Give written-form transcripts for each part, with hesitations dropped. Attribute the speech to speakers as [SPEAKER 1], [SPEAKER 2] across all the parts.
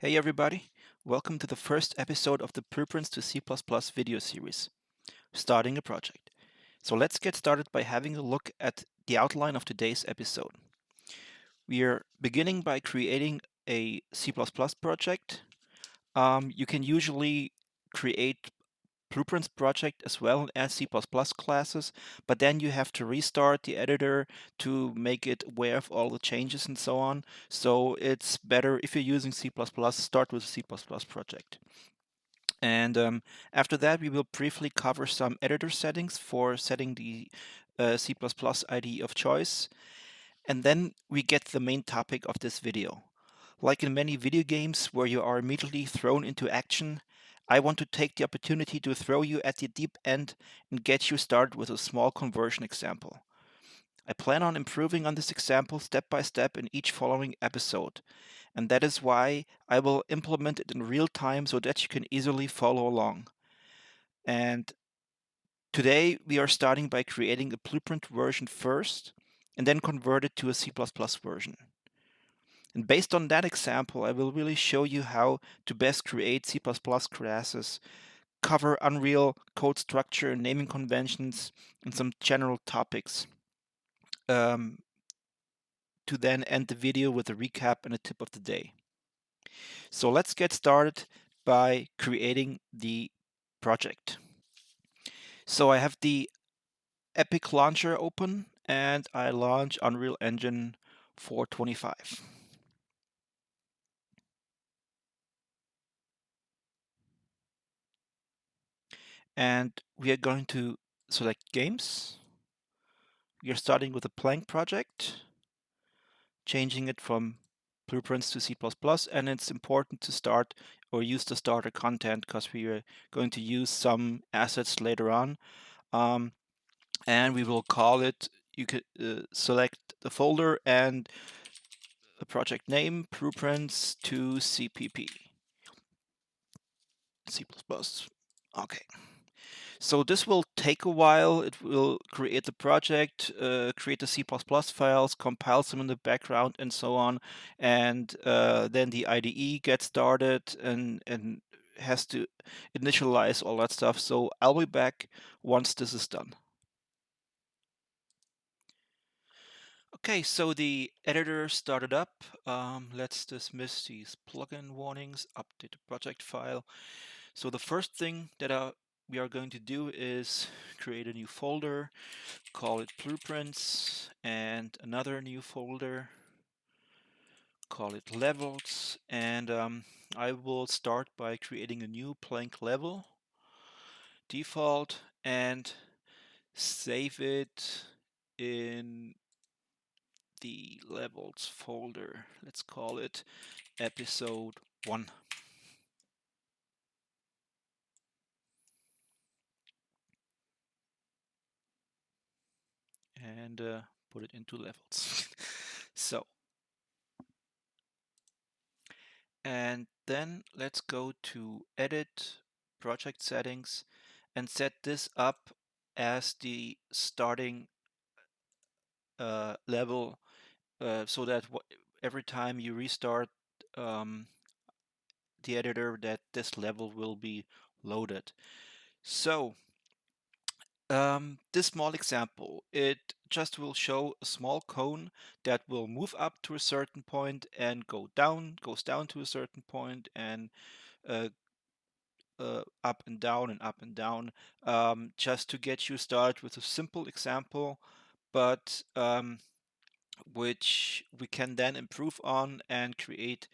[SPEAKER 1] Hey everybody, welcome to the first episode of the Blueprints to C++ video series, starting a project. So let's get started by having a look at the outline of today's episode. We are beginning by creating a C++ project. You can usually create Blueprints project as well as C++ classes, but then you have to restart the editor to make it aware of all the changes and so on. So it's better if you're using C++, start with a C++ project. And after that, we will briefly cover some editor settings for setting the C++ IDE of choice. And then we get the main topic of this video. Like in many video games where you are immediately thrown into action, I want to take the opportunity to throw you at the deep end and get you started with a small conversion example. I plan on improving on this example step by step in each following episode, and that is why I will implement it in real time so that you can easily follow along. And today we are starting by creating a blueprint version first and then convert it to a C++ version. And based on that example, I will really show you how to best create C++ classes, cover Unreal code structure, naming conventions, and some general topics. To then end the video with a recap and a tip of the day. So let's get started by creating the project. So I have the Epic Launcher open and I launch Unreal Engine 425. And we are going to select Games. We are starting with a blank project, changing it from blueprints to C++, and it's important to start or use the starter content because we are going to use some assets later on. And we will call it, you could select the folder and the project name, blueprints to CPP, C++. Okay. So this will take a while. It will create the project, create the C++ files, compile them in the background, and so on. And then the IDE gets started and has to initialize all that stuff. So I'll be back once this is done. Okay, so the editor started up. Let's dismiss these plugin warnings, update the project file. So the first thing that we are going to do is create a new folder, call it blueprints, and another new folder, call it levels, and I will start by creating a new blank level, default, and save it in the levels folder. Let's call it episode 1. And put it into levels. So, and then let's go to edit project settings and set this up as the starting level so that every time you restart the editor that this level will be loaded. So this small example, it just will show a small cone that will move up to a certain point and goes down to a certain point and uh, up and down, just to get you started with a simple example, but which we can then improve on and create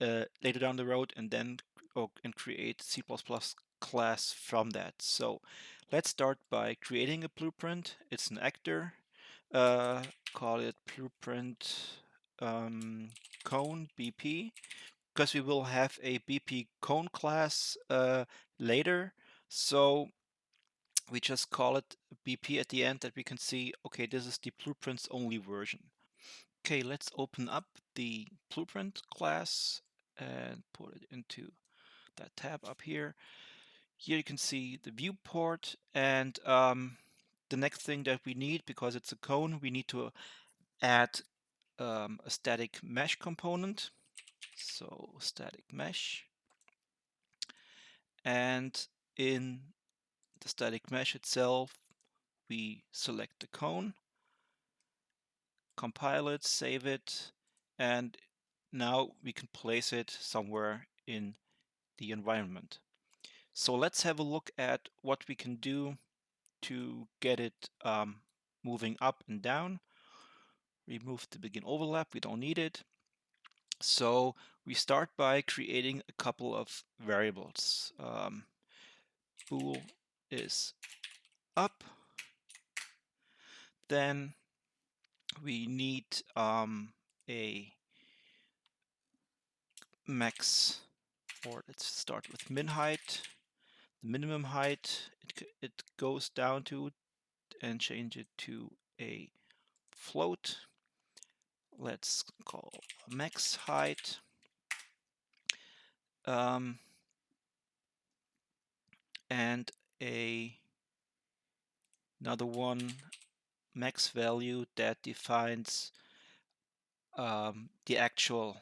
[SPEAKER 1] later down the road, and then and create C++ class from that. So let's start by creating a blueprint. It's an actor. Uh, Call it blueprint cone BP, because we will have a BP cone class later. So we just call it BP at the end that we can see, okay, this is the blueprints only version. Okay, let's open up the blueprint class and put it into that tab up here. Here you can see the viewport, and the next thing that we need, because it's a cone, we need to add a static mesh component. So static mesh, and in the static mesh itself, we select the cone, compile it, save it, and now we can place it somewhere in the environment. So let's have a look at what we can do to get it moving up and down. Remove the begin overlap, we don't need it. So we start by creating a couple of variables. Bool is up. Then we need a max, or let's start with min height. The minimum height it goes down to, and change it to a float. Let's call max height. And another one, max value that defines the actual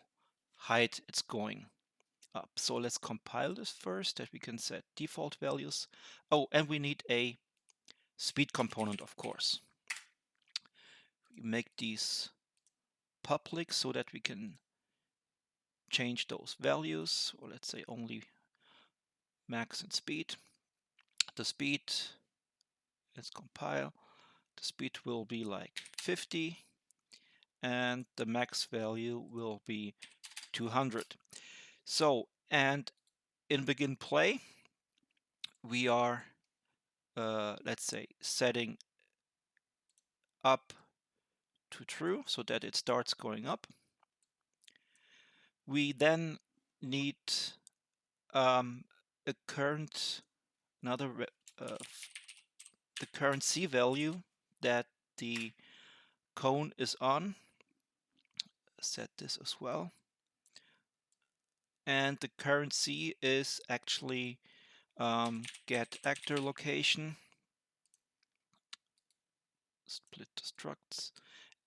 [SPEAKER 1] height it's going up. So let's compile this first, that we can set default values. Oh, and we need a speed component, of course. We make these public so that we can change those values, or let's say only max and speed. The speed, let's compile. The speed will be like 50, and the max value will be 200. So, and in BeginPlay, we are, let's say, setting up to true so that it starts going up. We then need a current, the current C value that the cone is on. Set this as well. And the current C is actually get actor location, split the structs,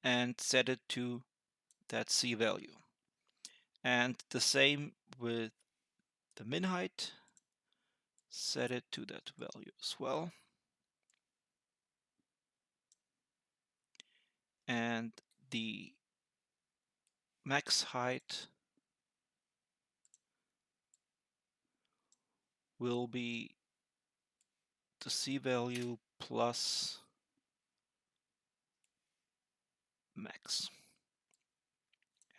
[SPEAKER 1] and set it to that C value. And the same with the min height, set it to that value as well. And the max height will be the C value plus max,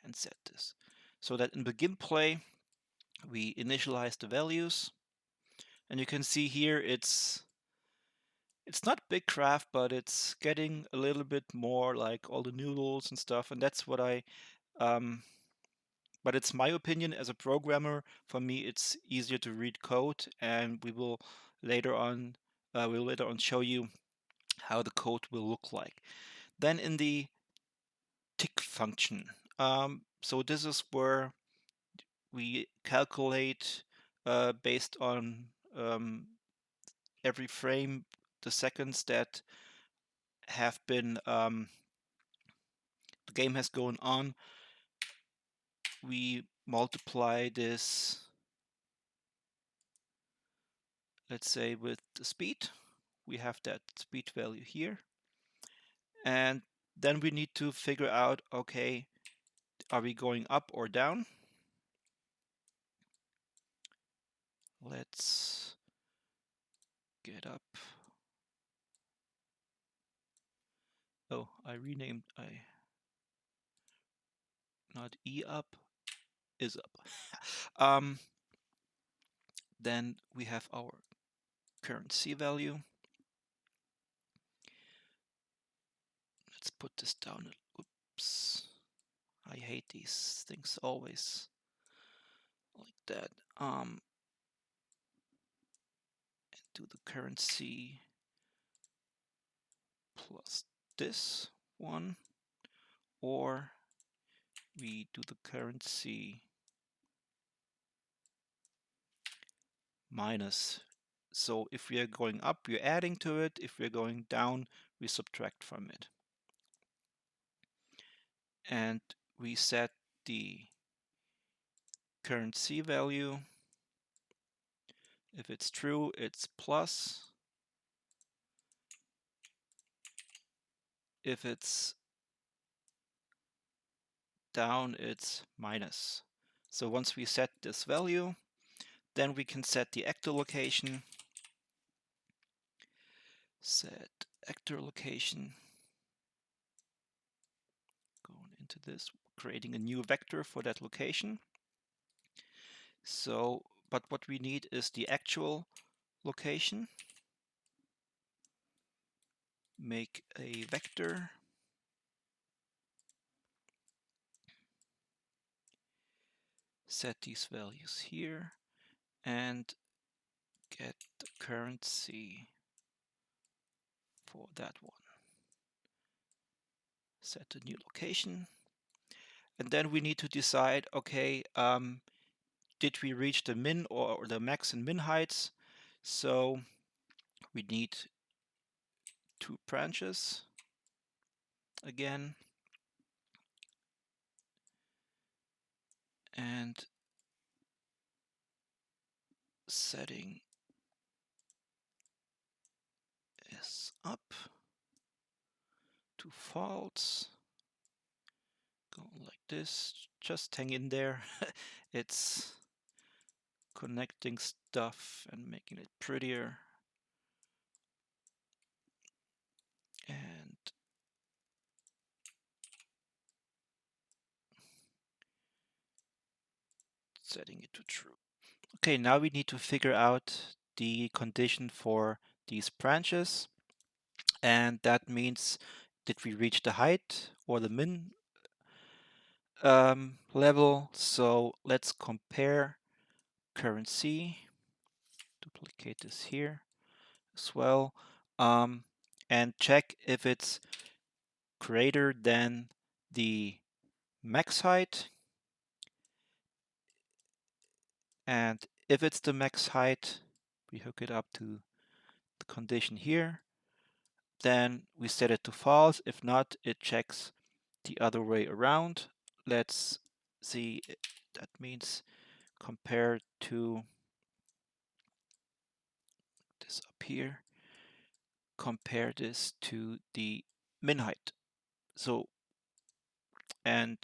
[SPEAKER 1] and set this. So that in BeginPlay, we initialize the values, and you can see here it's not big craft, but it's getting a little bit more like all the noodles and stuff, and that's what but it's my opinion as a programmer. For me, it's easier to read code, and we'll later on show you how the code will look like. Then in the tick function, so this is where we calculate based on every frame the seconds that have been the game has gone on. We multiply this, let's say, with the speed. We have that speed value here, and then we need to figure out, okay, are we going up or down? Let's get up. Oh, not E up, is up. Then we have our current C value. Let's put this down. Oops. I hate these things always like that. And do the current C plus this one, or we do the current C minus. So if we are going up, we're adding to it. If we're going down, we subtract from it. And we set the current C value. If it's true, it's plus. If it's down, it's minus. So once we set this value, then we can set the actor location. Set actor location. Going into this, creating a new vector for that location. So, but what we need is the actual location. Make a vector. Set these values here and get the currency for that one. Set the new location. And then we need to decide, okay, did we reach the min or the max and min heights? So we need 2 branches again. And setting is up to false. Going like this, just hang in there. It's connecting stuff and making it prettier. And setting it to true. Okay, now we need to figure out the condition for these branches. And that means, did we reach the height or the min level? So let's compare currency. Duplicate this here as well. And check if it's greater than the max height. And if it's the max height, we hook it up to the condition here. Then we set it to false. If not, it checks the other way around. Let's see, that means compared to this up here, compare this to the min height. So, and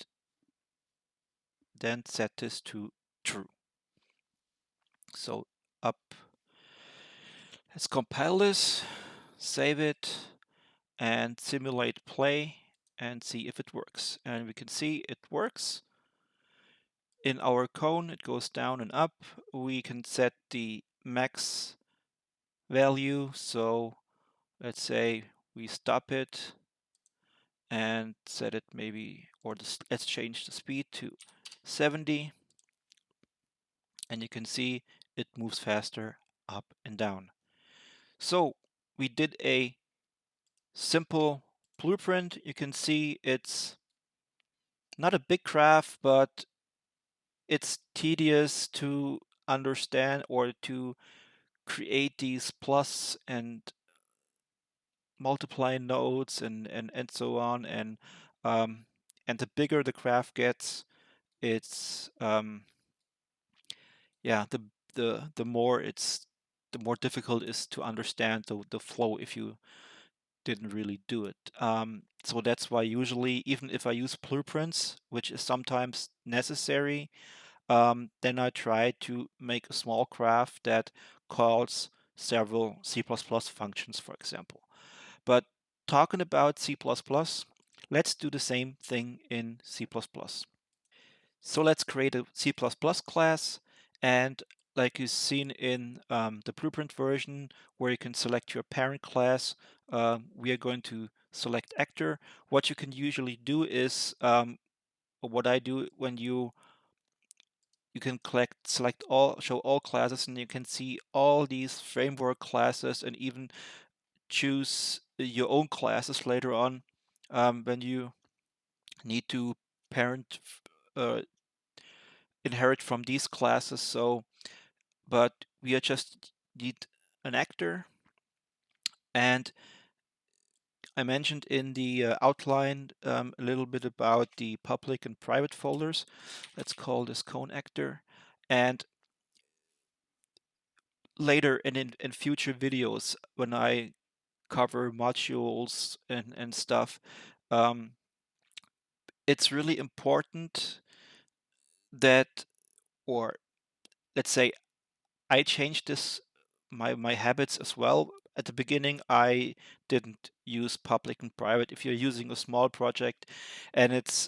[SPEAKER 1] then set this to true. So up, let's compile this, save it, and simulate play and see if it works. And we can see it works. In our cone, it goes down and up. We can set the max value. So let's say we stop it and set it maybe, or let's change the speed to 70. And you can see it moves faster up and down. So we did a simple blueprint. You can see it's not a big graph, but it's tedious to understand or to create these plus and multiply nodes and so on. And the bigger the graph gets, it's yeah, the more the more difficult it is to understand the flow if you didn't really do it. So that's why usually, even if I use blueprints, which is sometimes necessary, then I try to make a small graph that calls several C++ functions, for example. But talking about C++, let's do the same thing in C++. So let's create a C++ class, and like you've seen in the blueprint version where you can select your parent class, we are going to select actor. What you can usually do is, or what I do when you can select all, show all classes, and you can see all these framework classes and even choose your own classes later on when you need to parent uh, inherit from these classes. So, but we are just need an actor, and I mentioned in the outline a little bit about the public and private folders. Let's call this cone actor. And later in future videos, when I cover modules and stuff, um, it's really important that, or let's say, I changed my habits as well. At the beginning, I didn't use public and private. If you're using a small project and it's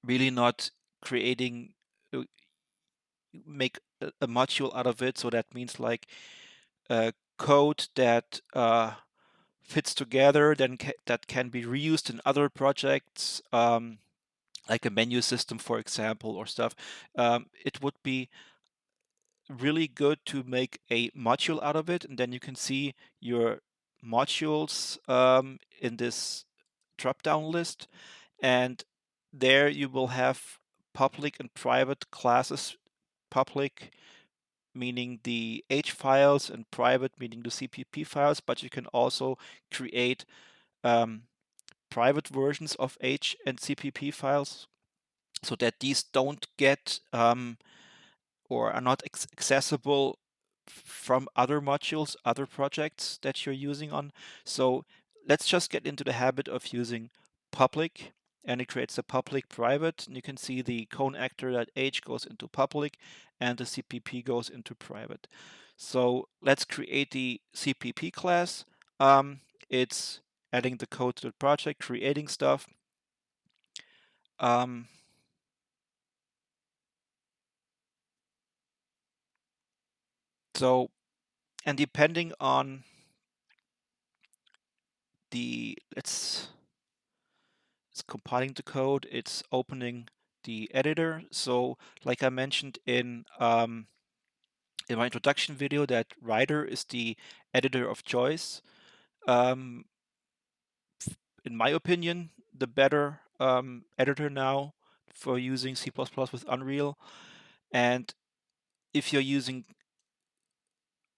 [SPEAKER 1] really not creating, uh, make a module out of it, so that means like code that fits together, then that can be reused in other projects, like a menu system, for example, or stuff. It would be really good to make a module out of it, and then you can see your modules in this drop-down list, and there you will have public and private classes. Public meaning the H files and private meaning the CPP files, but you can also create um, private versions of H and CPP files so that these don't get or are not accessible from other modules, other projects that you're using on. So let's just get into the habit of using public, and it creates a public private, and you can see the cone actor that H goes into public and the CPP goes into private. So let's create the CPP class. It's adding the code to the project, creating stuff. Um, so, and depending on it's compiling the code, it's opening the editor. So like I mentioned in my introduction video, that Writer is the editor of choice. Um, in my opinion, the better editor now for using C++ with Unreal. And if you're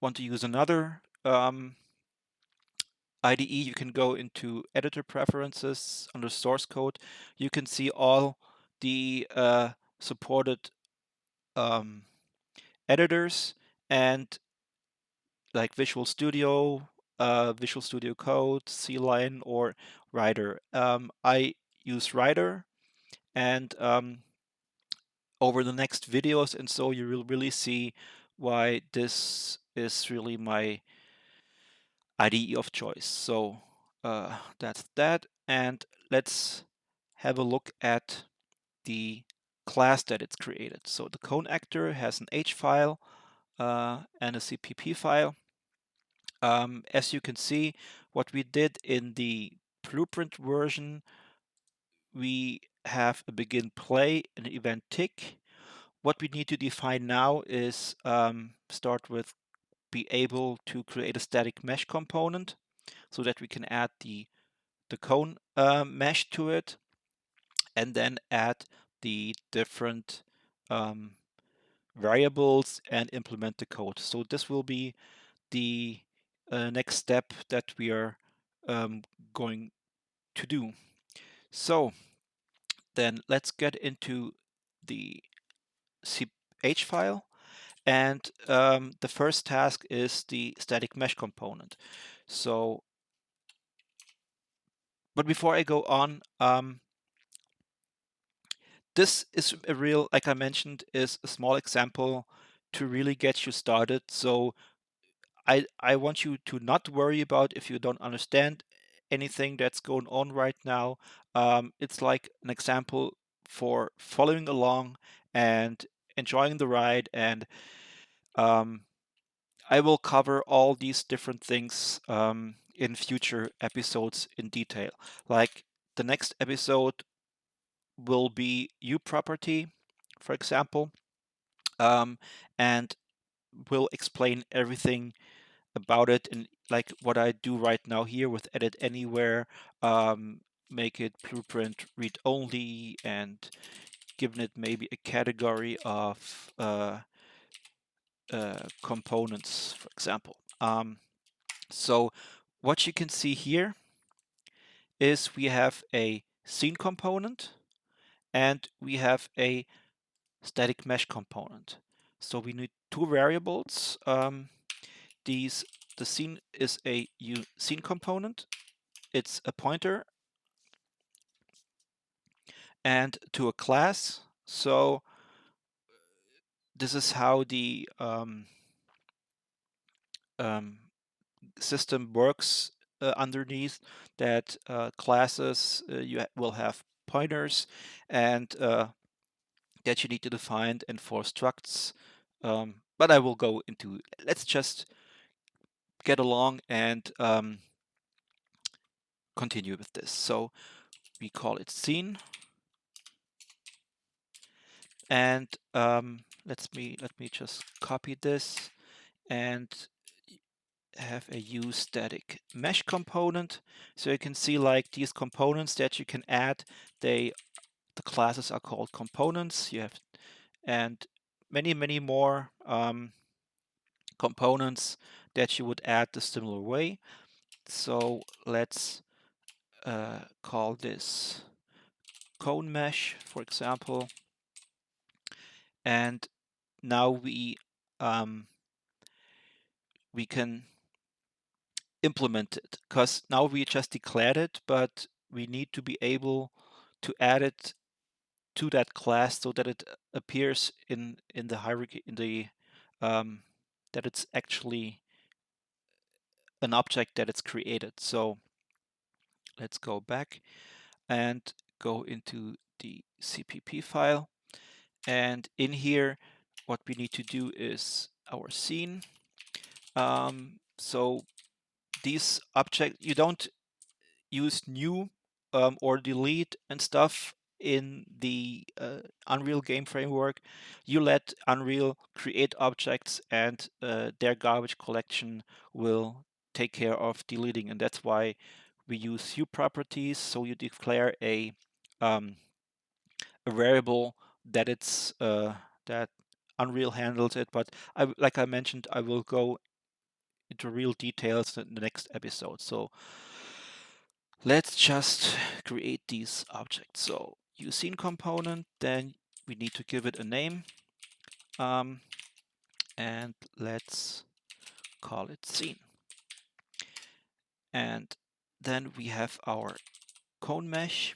[SPEAKER 1] want to use another IDE, you can go into editor preferences under source code. You can see all the supported editors, and like Visual Studio, Visual Studio Code, C-Line, or Writer. I use Writer, and over the next videos and so you will really see why this is really my IDE of choice. So that's that, and let's have a look at the class that it's created. So the cone actor has an H file and a CPP file. As you can see, what we did in the blueprint version, we have a begin play, an event tick. What we need to define now is start with be able to create a static mesh component so that we can add the cone mesh to it, and then add the different variables and implement the code. So this will be the next step that we are um, going to do. So then let's get into the CH file, and the first task is the static mesh component. So, but before I go on, this is a real, like I mentioned, is a small example to really get you started. So I want you to not worry about if you don't understand anything that's going on right now. It's like an example for following along and enjoying the ride. And um, I will cover all these different things in future episodes in detail. Like the next episode will be U property, for example, um, and will explain everything about it, and like what I do right now here with edit anywhere, make it blueprint read only, and giving it maybe a category of components, for example. So what you can see here is we have a scene component and we have a static mesh component. So we need two variables. The scene is a scene component. It's a pointer and to a class. So this is how the system works underneath, that classes you will have pointers, and that you need to define and for structs. But I will go into, let's just get along and continue with this. So we call it scene, and let me just copy this and have a use static mesh component. So you can see like these components that you can add, the classes are called components. You have and many more components that you would add the similar way. So let's call this cone mesh, for example, and now we can implement it, because now we just declared it, but we need to be able to add it to that class so that it appears in the hierarchy, in the that it's actually an object that it's created. So let's go back and go into the CPP file, and in here what we need to do is our scene. So these objects, you don't use new or delete and stuff in the Unreal game framework. You let Unreal create objects, and their garbage collection will take care of deleting, and that's why we use U properties. So you declare a variable that it's that Unreal handles it, but like I mentioned, I will go into real details in the next episode. So let's just create these objects. So use scene component, then we need to give it a name, and let's call it scene. And then we have our cone mesh,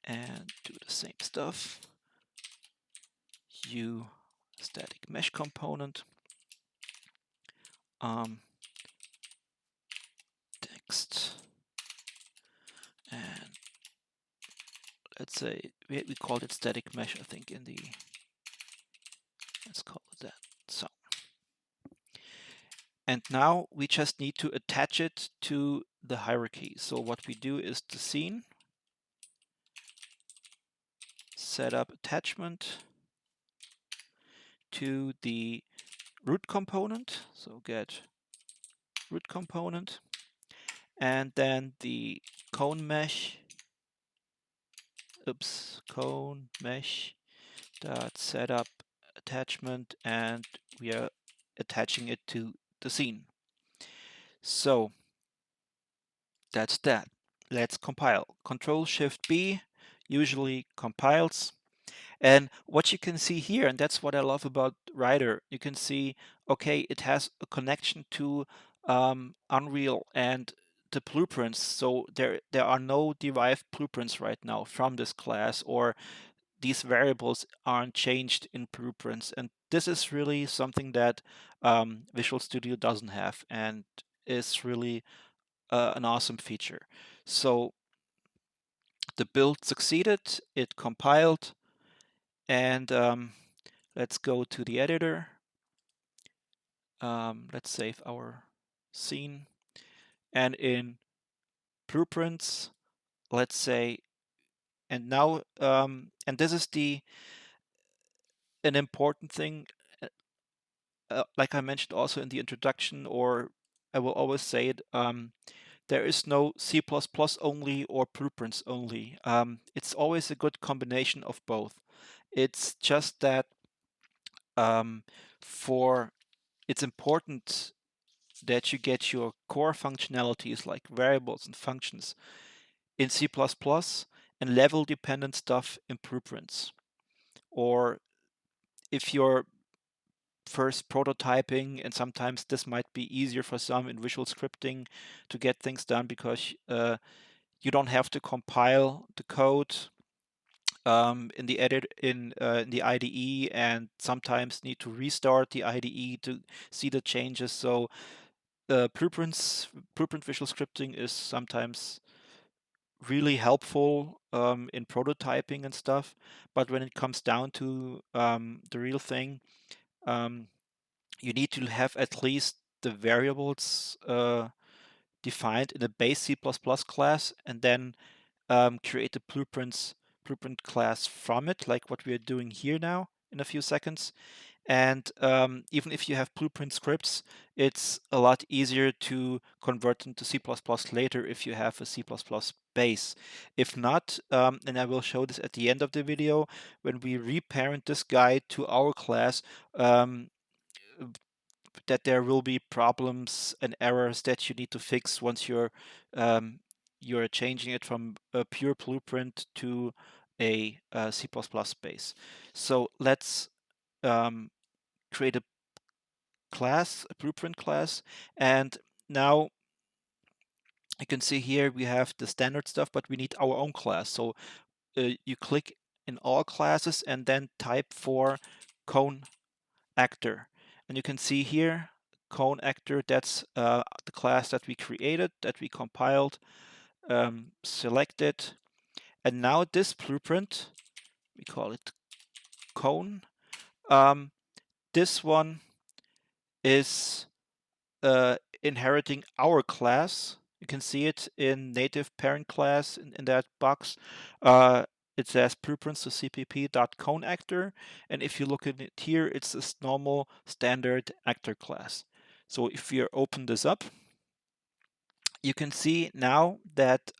[SPEAKER 1] and do the same stuff. U static mesh component. Text, and let's say we called it static mesh, I think, in the, let's call it that. So, and now we just need to attach it to the hierarchy. So what we do is the scene, set up attachment to the root component. So get root component, and then the cone mesh, cone mesh dot setup attachment, and we are attaching it to the scene. So that's that. Let's compile. Control-Shift-B usually compiles. And what you can see here, and that's what I love about Rider, you can see, okay, it has a connection to Unreal and the blueprints. So there are no derived blueprints right now from this class, or these variables aren't changed in blueprints. And this is really something that Visual Studio doesn't have, and is really an awesome feature. So the build succeeded, it compiled, and let's go to the editor. Let's save our scene, and in blueprints, let's say, and now, and this is an important thing, like I mentioned also in the introduction, or I will always say it, there is no C++ only or blueprints only. It's always a good combination of both. It's just that it's important that you get your core functionalities like variables and functions in C++ and level dependent stuff in blueprints. or if you're first prototyping, and sometimes this might be easier for some in visual scripting to get things done because you don't have to compile the code in the in the IDE, and sometimes need to restart the IDE to see the changes. So blueprint visual scripting is sometimes really helpful in prototyping and stuff, but when it comes down to the real thing, um, you need to have at least the variables defined in a base C++ class, and then create a blueprint class from it, like what we are doing here now in a few seconds. And even if you have blueprint scripts, it's a lot easier to convert them to C++ later if you have a C++ base. If not, and I will show this at the end of the video, when we reparent this guy to our class, that there will be problems and errors that you need to fix once you're changing it from a pure blueprint to a C++ base. So let's create a class, a blueprint class, and now you can see here we have the standard stuff, but we need our own class. So you click in all classes and then type for cone actor, and you can see here cone actor, that's the class that we created, that we compiled, selected, and now this blueprint, we call it cone. This one is inheriting our class. You can see it in native parent class in that box. It says blueprints to cpp.coneActor, and if you look at it here, it's this normal standard actor class. So if you open this up, you can see now that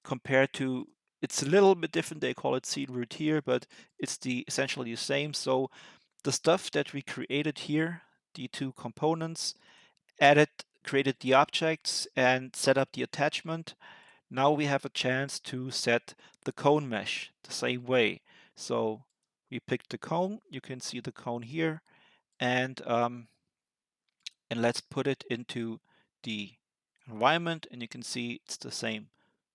[SPEAKER 1] compared to, it's a little bit different. They call it seed root here, but it's essentially the same. So the stuff that we created here, the two components, created the objects and set up the attachment. Now we have a chance to set the cone mesh the same way. So we picked the cone, you can see the cone here, and let's put it into the environment, and you can see it's the same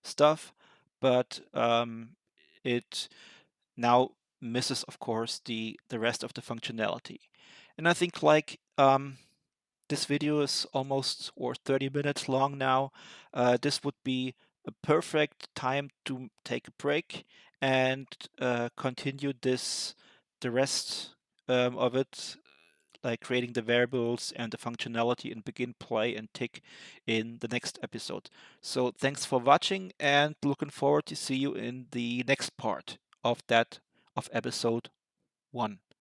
[SPEAKER 1] stuff, but it now misses, of course, the rest of the functionality. And I think, like, this video is almost or 30 minutes long now. This would be a perfect time to take a break and continue the rest of it, like creating the variables and the functionality in BeginPlay and Tick in the next episode. So thanks for watching, and looking forward to see you in the next part of episode 1.